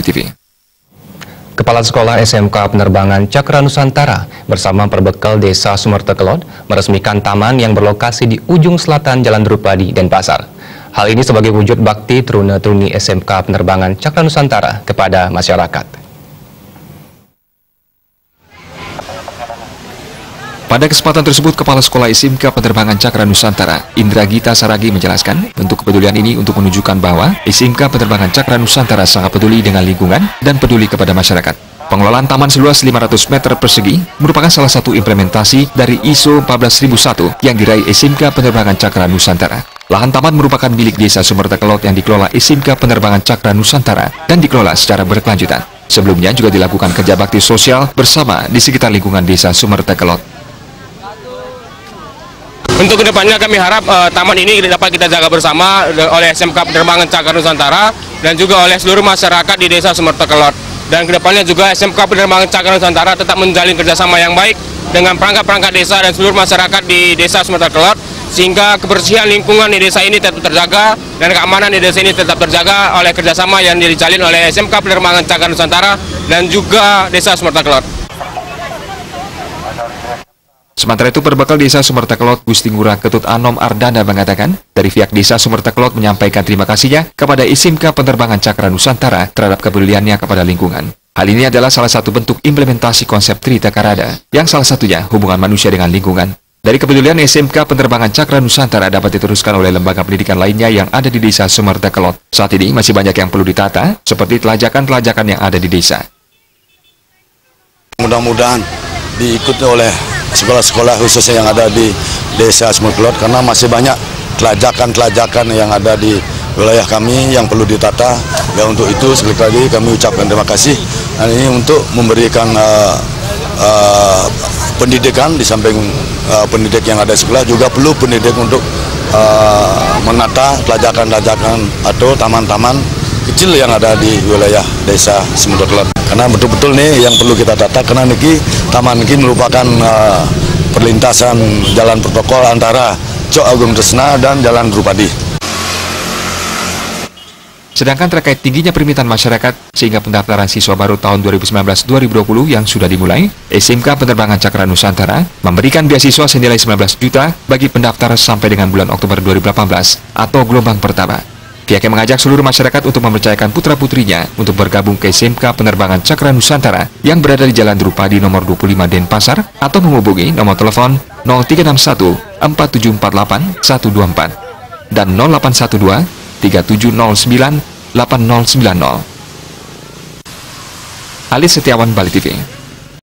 TV. Kepala Sekolah SMK Penerbangan Cakra Nusantara bersama Perbekal Desa Sumertekelot meresmikan taman yang berlokasi di ujung selatan Jalan Drupadi, Denpasar. Hal ini sebagai wujud bakti truna-truni SMK Penerbangan Cakra Nusantara kepada masyarakat. Pada kesempatan tersebut, Kepala Sekolah SMK Penerbangan Cakra Nusantara, Indra Gita Saragi menjelaskan, bentuk kepedulian ini untuk menunjukkan bahwa SMK Penerbangan Cakra Nusantara sangat peduli dengan lingkungan dan peduli kepada masyarakat. Pengelolaan taman seluas 500 meter persegi merupakan salah satu implementasi dari ISO 14001 yang diraih SMK Penerbangan Cakra Nusantara. Lahan taman merupakan milik Desa Sumertekelot yang dikelola SMK Penerbangan Cakra Nusantara dan dikelola secara berkelanjutan. Sebelumnya juga dilakukan kerja bakti sosial bersama di sekitar lingkungan Desa Sumertekelot. Untuk kedepannya kami harap taman ini dapat kita jaga bersama oleh SMK Penerbangan Cakra Nusantara dan juga oleh seluruh masyarakat di Desa Sumertekelot. Dan kedepannya juga SMK Penerbangan Cakra Nusantara tetap menjalin kerjasama yang baik dengan perangkat-perangkat desa dan seluruh masyarakat di Desa Sumertekelot, sehingga kebersihan lingkungan di desa ini tetap terjaga dan keamanan di desa ini tetap terjaga oleh kerjasama yang dijalin oleh SMK Penerbangan Cakra Nusantara dan juga Desa Sumertekelot. Sementara itu, Perbekal Desa Sumertekelot Gusti Ngurah Ketut Anom Ardana mengatakan, dari pihak Desa Sumertekelot menyampaikan terima kasihnya kepada SMK Penerbangan Cakra Nusantara terhadap kepeduliannya kepada lingkungan. Hal ini adalah salah satu bentuk implementasi konsep Trita Karada, yang salah satunya hubungan manusia dengan lingkungan. Dari kepedulian SMK Penerbangan Cakra Nusantara dapat diteruskan oleh lembaga pendidikan lainnya yang ada di Desa Sumertekelot. Saat ini masih banyak yang perlu ditata, seperti telajakan-telajakan yang ada di desa. Mudah-mudahan diikuti oleh sekolah-sekolah khususnya yang ada di Desa Sumertekelot, karena masih banyak telajakan-telajakan yang ada di wilayah kami yang perlu ditata. Ya, untuk itu sekali lagi kami ucapkan terima kasih. Dan ini untuk memberikan pendidikan, di samping pendidik yang ada di sekolah juga perlu pendidik untuk menata telajakan-telajakan atau taman-taman kecil yang ada di wilayah Desa Sumertekelot. Karena betul-betul nih yang perlu kita tata, karena niki taman ini merupakan perlintasan jalan protokol antara Cok Agung Tresna dan Jalan Drupadi. Sedangkan terkait tingginya permintaan masyarakat sehingga pendaftaran siswa baru tahun 2019-2020 yang sudah dimulai, SMK Penerbangan Cakra Nusantara memberikan beasiswa senilai 19 juta bagi pendaftar sampai dengan bulan Oktober 2018 atau gelombang pertama. Pihaknya mengajak seluruh masyarakat untuk mempercayakan putra-putrinya untuk bergabung ke SMK Penerbangan Cakra Nusantara yang berada di Jalan Drupadi nomor 25 Denpasar atau menghubungi nomor telepon 0361 4748 124 dan 0812 3709 8090. Ali Setiawan, Bali TV.